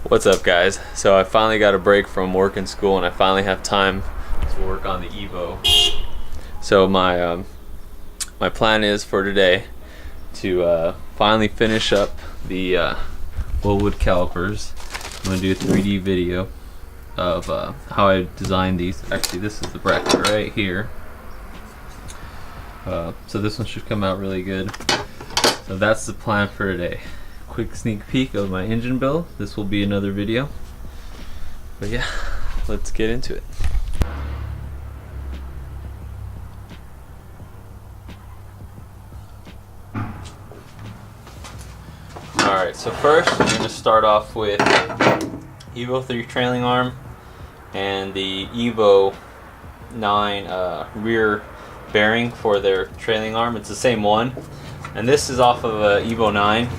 What's up, guys? So I finally got a break from work and school and I finally have time to work on the Evo. So my plan is for today to finally finish up the Wilwood calipers. I'm going to do a 3D video of how I designed these. Actually, this is the bracket right here. So this one should come out really good. So that's the plan for today. Quick sneak peek of my engine build. This will be another video. But yeah, let's get into it. Alright, so first I'm going to start off with Evo 3 trailing arm and the Evo 9 rear bearing for their trailing arm. It's the same one, and this is off of a Evo 9.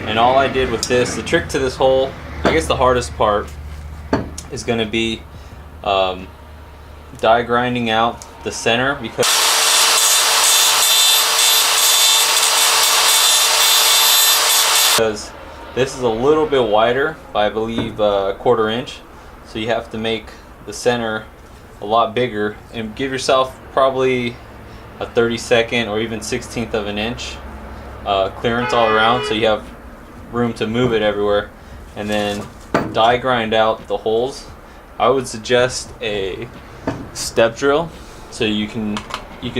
And all I did with this, the trick to this whole, I guess the hardest part is going to be die grinding out the center, because this is a little bit wider by, I believe, a 1/4 inch. So you have to make the center a lot bigger and give yourself probably a 32nd or even 1/16 of an inch clearance all around, so you have room to move it everywhere, and then die grind out the holes. I would suggest a step drill, so you can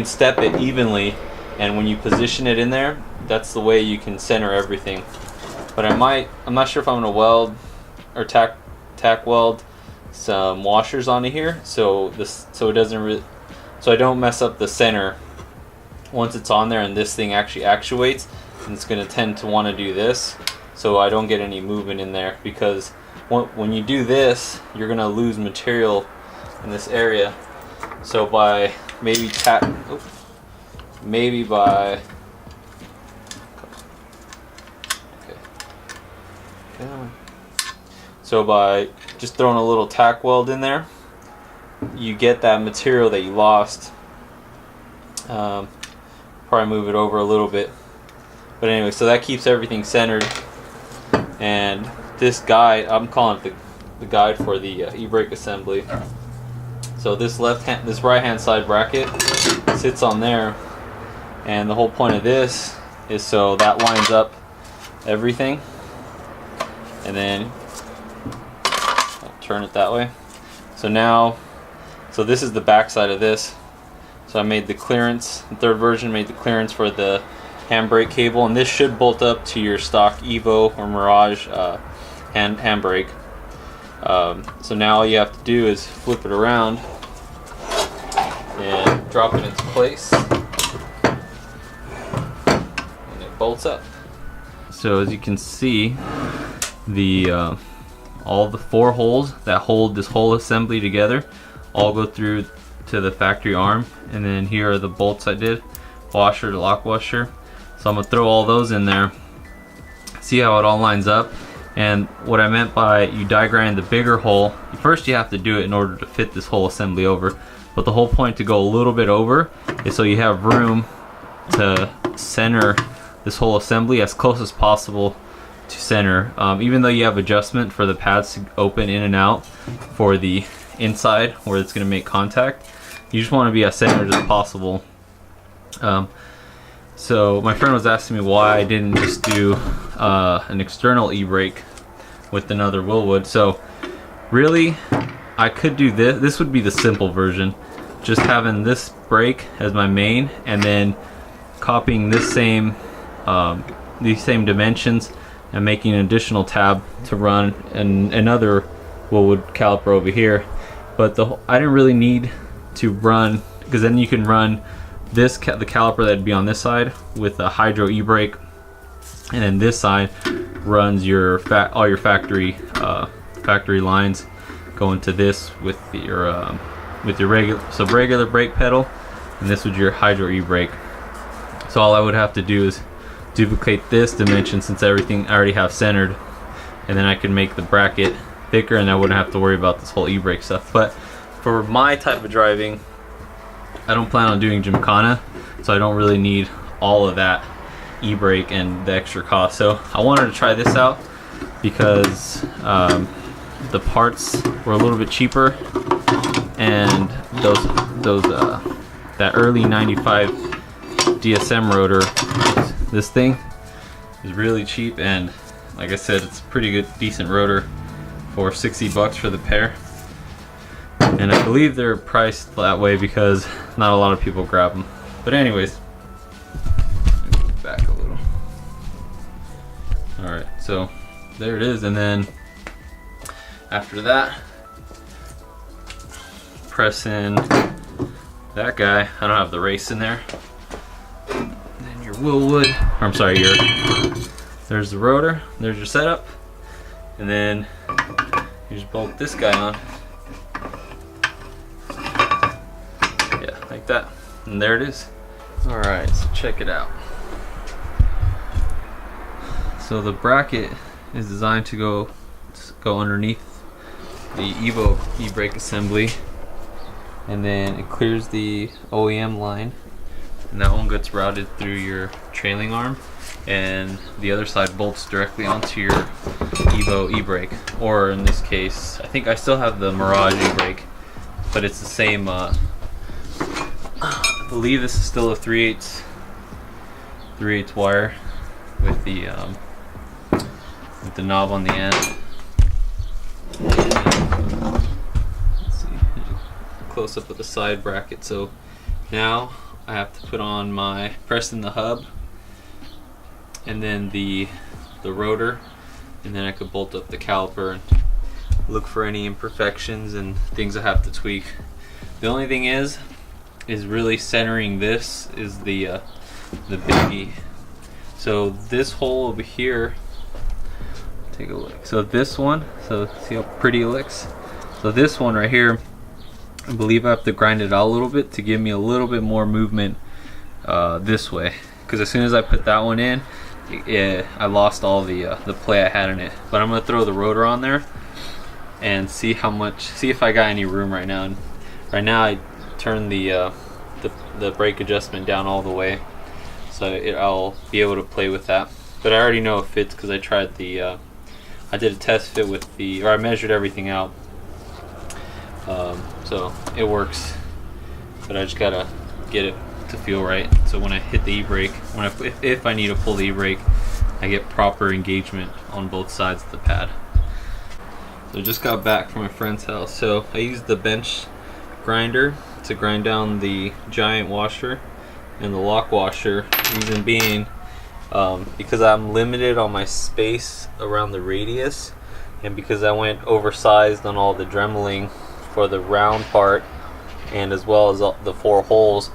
step it evenly, and when you position it in there, that's the way you can center everything. But I'm not sure if I'm gonna weld or tack weld some washers onto here, so it doesn't so I don't mess up the center once it's on there, and this thing actually actuates, and it's gonna tend to want to do this, so I don't get any movement in there, because when you do this, you're gonna lose material in this area. So by So by just throwing a little tack weld in there, you get that material that you lost. Probably move it over a little bit. But anyway, so that keeps everything centered. And this guide, I'm calling it the guide for the Ebrake Assembly. So this right hand side bracket sits on there, and the whole point of this is so that lines up everything. And then I'll turn it that way. So this is the back side of this. So I made the clearance, the third version made the clearance for the handbrake cable, and this should bolt up to your stock Evo or Mirage handbrake. So now all you have to do is flip it around and drop it into place, and it bolts up. So as you can see, all the 4 holes that hold this whole assembly together all go through to the factory arm, and then here are the bolts I did, washer to lock washer. So I'm gonna throw all those in there, see how it all lines up. And what I meant by you die grind the bigger hole, first you have to do it in order to fit this whole assembly over, but the whole point to go a little bit over is so you have room to center this whole assembly as close as possible to center. Even though you have adjustment for the pads to open in and out for the inside where it's going to make contact, you just want to be as centered as possible. So my friend was asking me why I didn't just do an external e-brake with another Wilwood. So really, I could do this. This would be the simple version, just having this brake as my main, and then copying this these same dimensions and making an additional tab to run another Wilwood caliper over here. But I didn't really need to run, because then you can run the caliper that'd be on this side with a hydro e-brake, and then this side runs all your factory lines going to this with your regular brake pedal, and this was your hydro e-brake. So all I would have to do is duplicate this dimension, since everything I already have centered, and then I can make the bracket thicker, and I wouldn't have to worry about this whole e-brake stuff. But for my type of driving, I don't plan on doing Gymkhana, so I don't really need all of that e-brake and the extra cost. So I wanted to try this out. because the parts were a little bit cheaper, and that early 95 DSM rotor, this thing is really cheap, and like I said, it's a pretty good, decent rotor for 60 bucks for the pair. And I believe they're priced that way because not a lot of people grab them. But anyways, back a little. All right, so there it is, and then after that, press in that guy. I don't have the race in there. And then your Wilwood, or I'm sorry, there's the rotor, there's your setup, and then you just bolt this guy on. Yeah, like that, and there it is. All right, so check it out. So the bracket is designed to go underneath the Ebrake Assembly, and then it clears the OEM line, and that one gets routed through your trailing arm, and the other side bolts directly onto your Ebrake, or in this case, I think I still have the Mirage Ebrake, but it's the same. I believe this is still a 3/8 wire with the knob on the end. Let's see, close up with the side bracket. So now I have to put on press in the hub, and then the rotor, and then I could bolt up the caliper and look for any imperfections and things I have to tweak. The only thing is really centering this is the biggie. So this hole over here, take a look. So this one, so see how pretty it looks? So this one right here, I believe I have to grind it out a little bit to give me a little bit more movement this way, because as soon as I put that one in, I lost all the play I had in it. But I'm gonna throw the rotor on there and see if I got any room right now. And right now I turn the brake adjustment down all the way, so I'll be able to play with that. But I already know it fits because I tried I did a test fit with I measured everything out, so it works. But I just gotta get it to feel right. So when I hit the e-brake, if I need to pull the e-brake, I get proper engagement on both sides of the pad. So I just got back from my friend's house. So I used the bench grinder to grind down the giant washer and the lock washer. Reason being, because I'm limited on my space around the radius, and because I went oversized on all the dremeling for the round part, and as well as the 4 holes,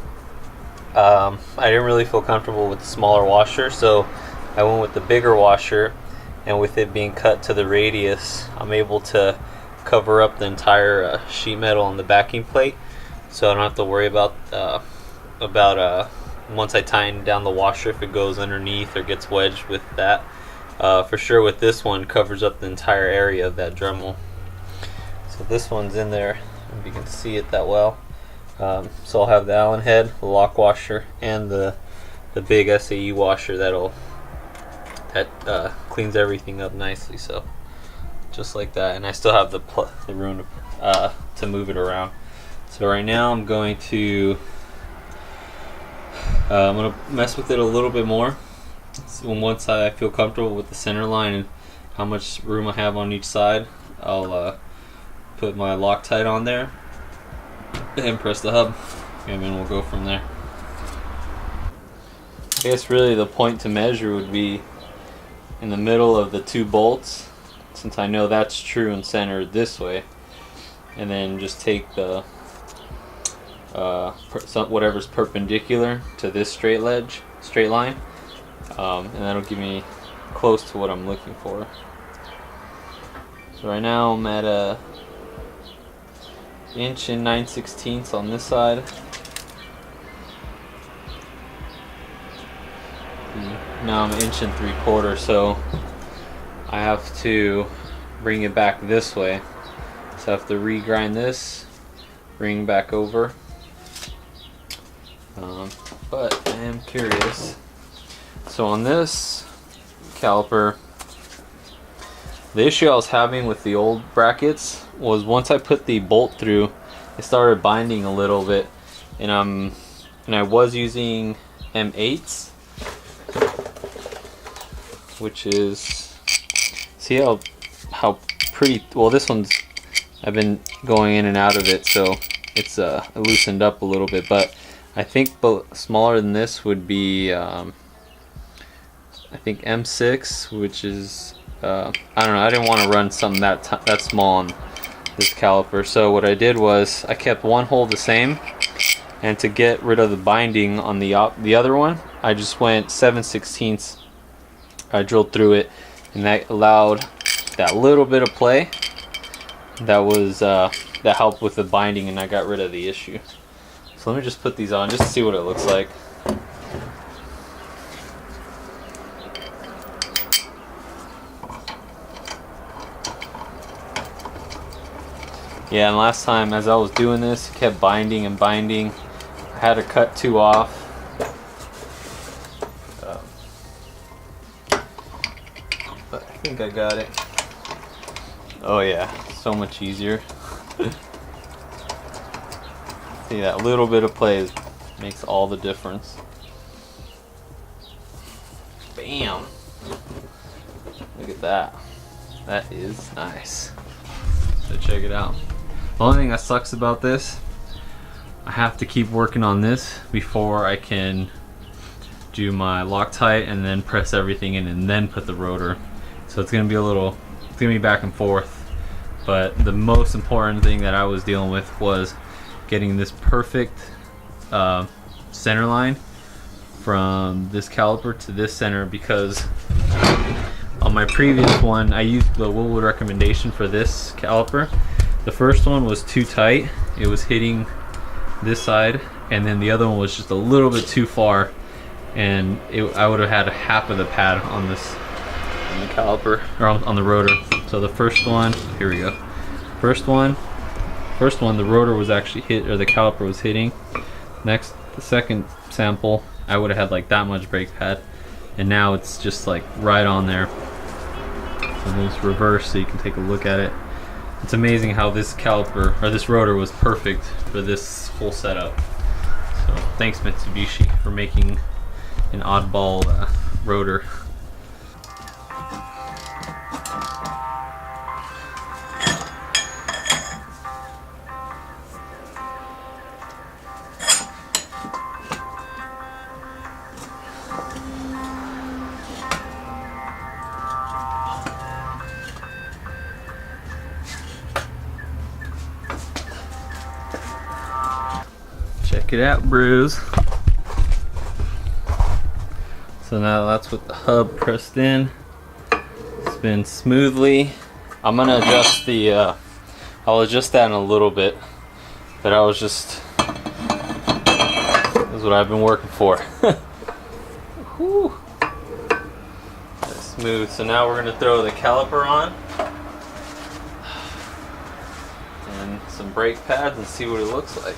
I didn't really feel comfortable with the smaller washer, so I went with the bigger washer. And with it being cut to the radius, I'm able to cover up the entire sheet metal on the backing plate, so I don't have to worry about once I tighten down the washer if it goes underneath or gets wedged with that. For sure with this one, covers up the entire area of that Dremel. So this one's in there, if you can see it that well. So I'll have the Allen head, the lock washer, and the big SAE washer that cleans everything up nicely. So just like that, and I still have the room to move it around. So right now I'm going to mess with it a little bit more. So once I feel comfortable with the center line and how much room I have on each side, I'll put my Loctite on there and press the hub, and then we'll go from there. I guess really the point to measure would be in the middle of the 2 bolts, since I know that's true and centered this way, and then just take the whatever's perpendicular to this straight line, and that'll give me close to what I'm looking for. So right now I'm at a 1 9/16 inches on this side. Now I'm 1 3/4 inches, so I have to bring it back this way. So I have to regrind this, bring back over. But I am curious. So on this caliper, The issue I was having with the old brackets was once I put the bolt through, it started binding a little bit, and I was using M8s, which is, see how pretty, well, this one's, I've been going in and out of it, so it's loosened up a little bit, but I think smaller than this would be I think M6, which is I don't know, I didn't want to run something that small on this caliper, so what I did was I kept one hole the same, and to get rid of the binding on the other one, I just went 7/16. I drilled through it, and that allowed that little bit of play that was that helped with the binding, and I got rid of the issue. So let me just put these on just to see what it looks like. Yeah, and last time as I was doing this, it kept binding and binding. I had to cut 2 off. But I think I got it. Oh yeah, so much easier. See, that little bit of play makes all the difference. Bam! Look at that. That is nice. So check it out. The only thing that sucks about this, I have to keep working on this before I can do my Loctite and then press everything in and then put the rotor. So it's gonna be it's gonna be back and forth. But the most important thing that I was dealing with was getting this perfect center line from this caliper to this center, because on my previous one I used the Wilwood recommendation for this caliper. The first one was too tight, it was hitting this side, and then the other one was just a little bit too far, and I would have had half of the pad on the caliper, or on the rotor. So the first one, here we go. First one, the rotor was actually hit, or the caliper was hitting. Next, the second sample, I would have had like that much brake pad, and now it's just like right on there. So let's reverse so you can take a look at it. It's amazing how this caliper, or this rotor, was perfect for this whole setup. So thanks Mitsubishi for making an oddball rotor. Check it out, bros. So now that's with the hub pressed in. Spin smoothly. I'm gonna adjust the, I'll adjust that in a little bit, but I was just, this is what I've been working for. Whew. That's smooth. So now we're gonna throw the caliper on and some brake pads and see what it looks like.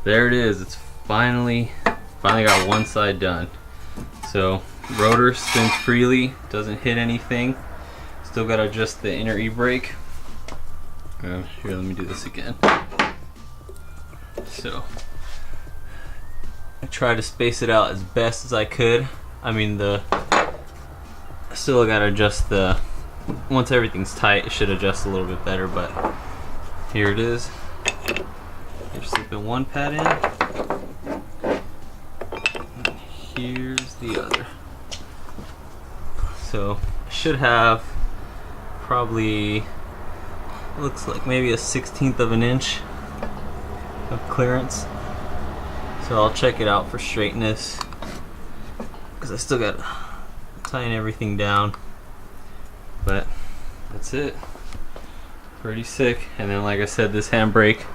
There it is. It's finally got one side done. So rotor spins freely, doesn't hit anything. Still got to adjust the inner e-brake. Here, let me do this again. So I try to space it out as best as I could. I mean, still got to adjust the, once everything's tight, it should adjust a little bit better, but here it is. You're slipping one pad in. Here's the other. So I should have probably, looks like maybe a 1/16 of an inch of clearance. So I'll check it out for straightness, because I still got to tighten everything down. But that's it. Pretty sick. And then, like I said, this handbrake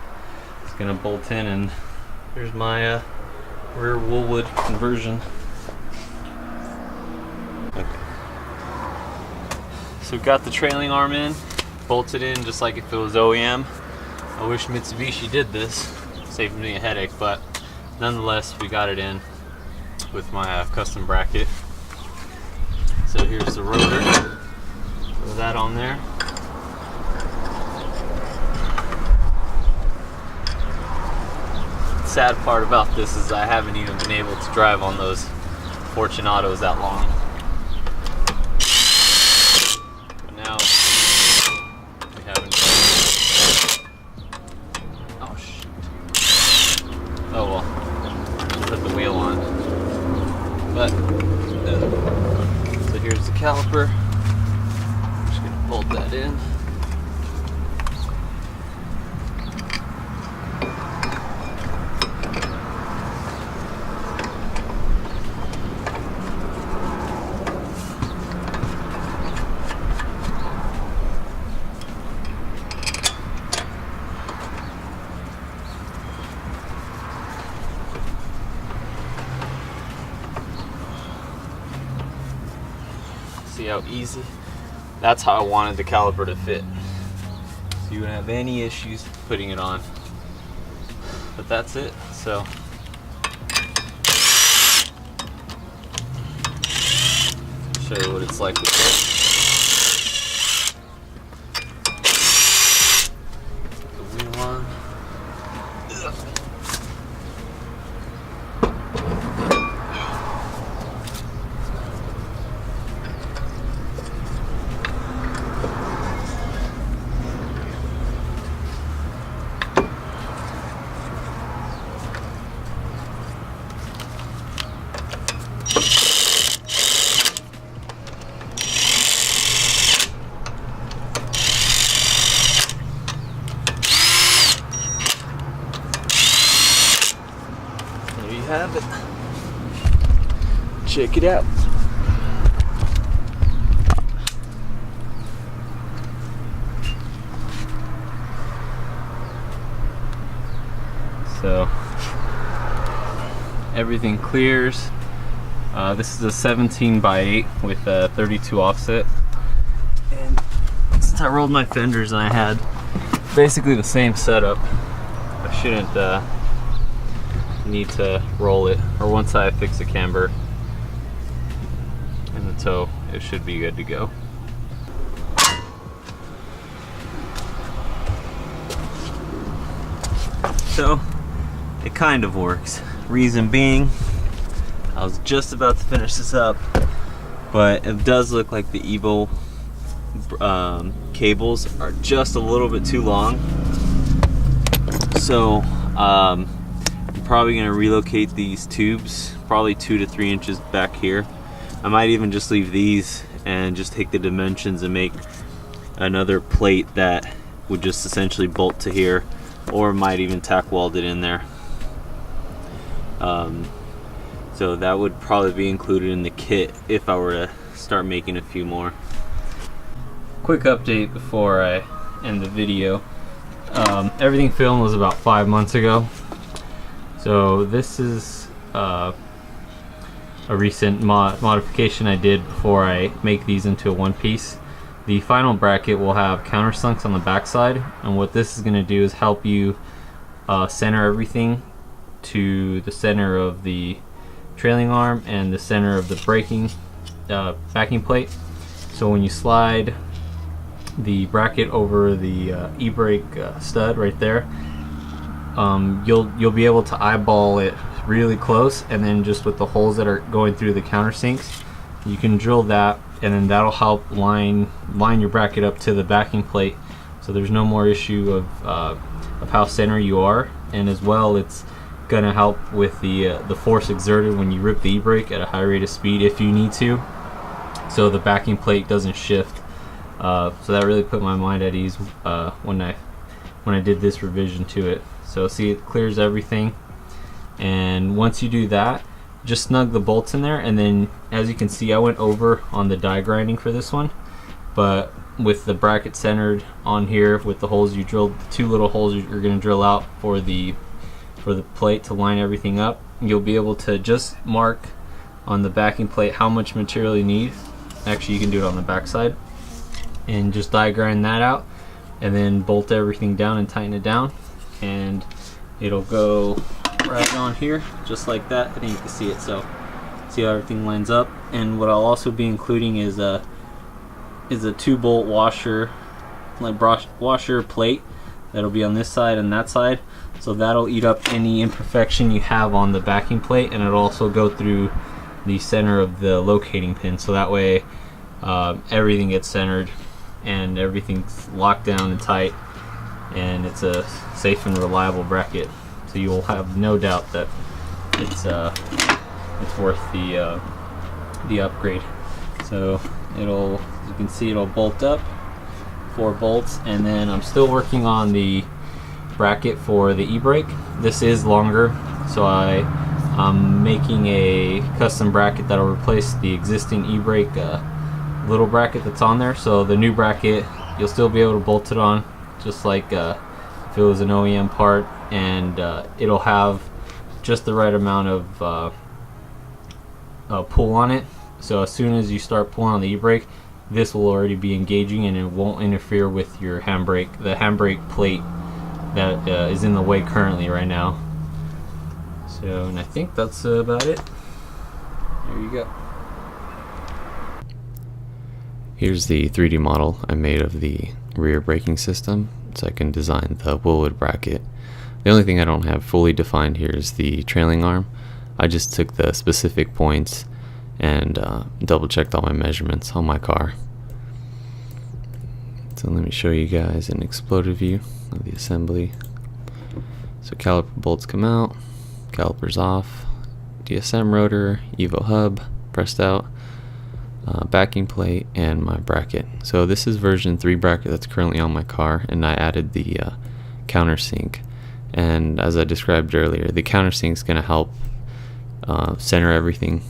gonna bolt in, and here's my rear Wilwood conversion. Okay. So we've got the trailing arm in, bolted in just like if it was OEM. I wish Mitsubishi did this, saved me a headache, but nonetheless we got it in with my custom bracket. So here's the rotor. that on there. The sad part about this is I haven't even been able to drive on those Fortunatos that long. But now we haven't. Oh shit. Oh well. Put the wheel on. But so here's the caliper. I'm just gonna bolt that in. See how easy? That's how I wanted the caliper to fit. So you wouldn't have any issues putting it on. But that's it. So show you what it's like with this. Put the wheel on. There you have it. Check it out. So everything clears. This is a 17x8 with a 32 offset. And since I rolled my fenders and I had basically the same setup, I shouldn't need to roll it, or once I fix the camber and the toe, it should be good to go. So it kind of works. Reason being, I was just about to finish this up, but it does look like the Evo cables are just a little bit too long. So I'm probably going to relocate these tubes probably 2 to 3 inches back here. I might even just leave these and just take the dimensions and make another plate that would just essentially bolt to here, or might even tack weld it in there. So that would probably be included in the kit if I were to start making a few more. Quick update before I end the video. Everything filmed was about 5 months ago. So this is a recent modification I did before I make these into a one piece. The final bracket will have countersunks on the backside, and what this is going to do is help you center everything to the center of the trailing arm and the center of the braking backing plate. So when you slide the bracket over the Ebrake stud right there, you'll be able to eyeball it really close, and then just with the holes that are going through the countersinks, you can drill that, and then that'll help line your bracket up to the backing plate, so there's no more issue of how center you are. And as well, it's gonna help with the force exerted when you rip the e-brake at a high rate of speed if you need to, so the backing plate doesn't shift. So that really put my mind at ease when I did this revision to it. So see, it clears everything, and once you do that, just snug the bolts in there. And then, as you can see, I went over on the die grinding for this one, but with the bracket centered on here with the holes you drilled, 2 little holes you're going to drill out for the plate to line everything up, you'll be able to just mark on the backing plate how much material you need. Actually, you can do it on the back side, and just die grind that out, and then bolt everything down and tighten it down, and it'll go right on here just like that. I think you can see it. So see how everything lines up. And what I'll also be including is is a 2-bolt washer, like washer plate that'll be on this side and that side. So that'll eat up any imperfection you have on the backing plate, and it'll also go through the center of the locating pin, so that way everything gets centered and everything's locked down and tight, and it's a safe and reliable bracket. So you will have no doubt that it's worth the upgrade. So you can see it'll bolt up, 4 bolts, and then I'm still working on the bracket for the Ebrake. This is longer, so I'm making a custom bracket that'll replace the existing Ebrake little bracket that's on there. So the new bracket, you'll still be able to bolt it on just like if it was an OEM part, and it'll have just the right amount of pull on it. So as soon as you start pulling on the Ebrake, this will already be engaging and it won't interfere with your handbrake, the handbrake plate that is in the way currently right now. So, and I think that's about it. There you go. Here's the 3D model I made of the rear braking system, so I can design the Wilwood bracket. The only thing I don't have fully defined here is the trailing arm. I just took the specific points and double checked all my measurements on my car. So let me show you guys an exploded view of the assembly. So caliper bolts come out, calipers off, DSM rotor, Evo hub pressed out, backing plate, and my bracket. So this is version 3 bracket that's currently on my car, and I added the countersink. And as I described earlier, the countersink is going to help center everything,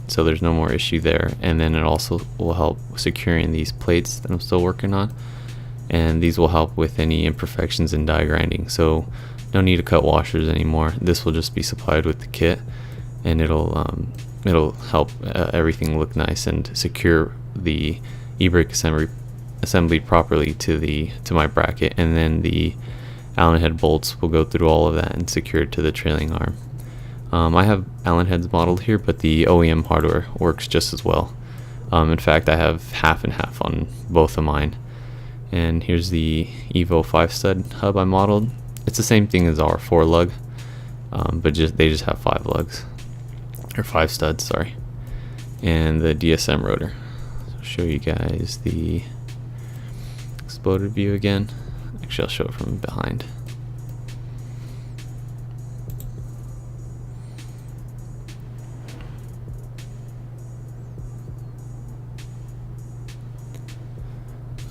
so there's no more issue there. And then it also will help securing these plates that I'm still working on, and these will help with any imperfections in die grinding. So no need to cut washers anymore. This will just be supplied with the kit, and it'll help everything look nice and secure the Ebrake assembly properly to my bracket. And then the Allen head bolts will go through all of that and secure it to the trailing arm. I have Allen heads modeled here, but the OEM hardware works just as well. In fact, I have half and half on both of mine. And here's the Evo 5 stud hub I modeled. It's the same thing as our 4 lug, but they just have 5 lugs, or 5 studs, sorry. And the DSM rotor. So I'll show you guys the exploded view again. Actually, I'll show it from behind.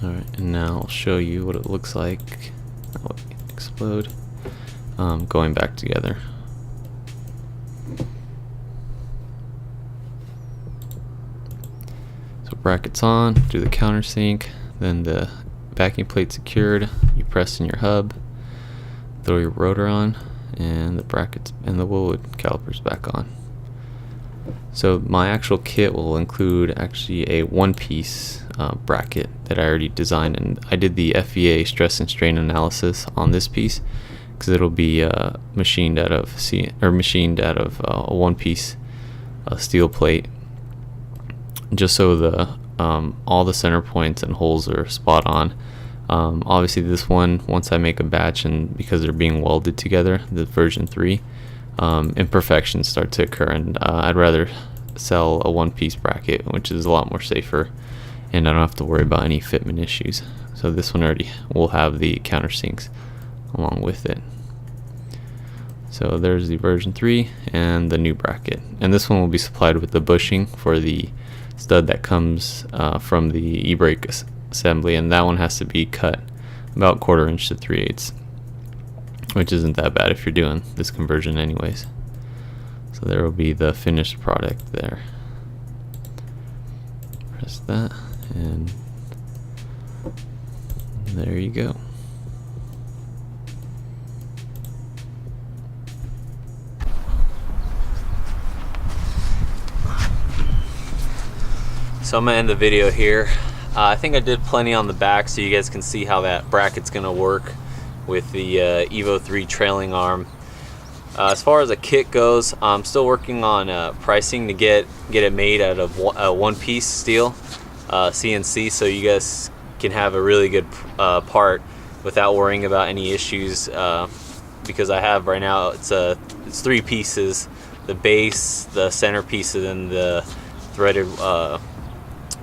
Alright, and now I'll show you what it looks like. Oh, explode. Going back together. So brackets on, do the countersink, then the backing plate secured, you press in your hub, throw your rotor on, and the brackets and the Wilwood calipers back on. So my actual kit will include actually a one-piece bracket that I already designed, and I did the FEA stress and strain analysis on this piece because it'll be machined out of a one-piece steel plate, just so the all the center points and holes are spot on. Obviously, this one, once I make a batch, and because they're being welded together, the version 3. Imperfections start to occur, and I'd rather sell a one-piece bracket, which is a lot more safer, and I don't have to worry about any fitment issues. So this one already will have the countersinks along with it. So there's the version 3 and the new bracket, and this one will be supplied with the bushing for the stud that comes from the Ebrake assembly, and that one has to be cut about 1/4 inch to 3/8, which isn't that bad if you're doing this conversion anyways. So there will be the finished product there. Press that, and there you go. So I'm gonna end the video here. I think I did plenty on the back so you guys can see how that bracket's gonna work with the Evo 3 trailing arm. As far as a kit goes, I'm still working on pricing to get it made out of one-piece steel. CNC, so you guys can have a really good part without worrying about any issues, because I have right now it's 3 pieces: the base, the centerpiece, and then the threaded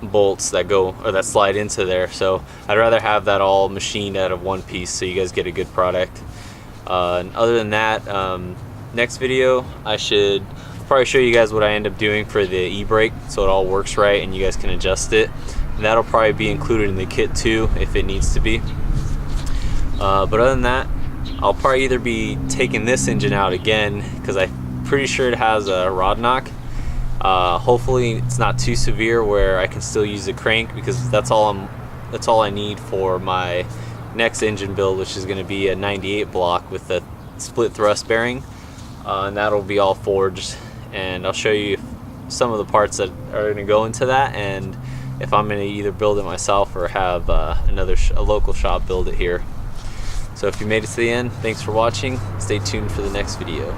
bolts that go or that slide into there. So I'd rather have that all machined out of one piece so you guys get a good product. And other than that, next video I should probably show you guys what I end up doing for the e-brake so it all works right and you guys can adjust it, and that'll probably be included in the kit too if it needs to be. But other than that, I'll probably either be taking this engine out again because I'm pretty sure it has a rod knock. Hopefully it's not too severe where I can still use the crank, because that's all I need for my next engine build, which is going to be a 98 block with a split thrust bearing, and that'll be all forged, and I'll show you some of the parts that are going to go into that, and if I'm going to either build it myself or have a local shop build it here. So if you made it to the end, thanks for watching. Stay tuned for the next video.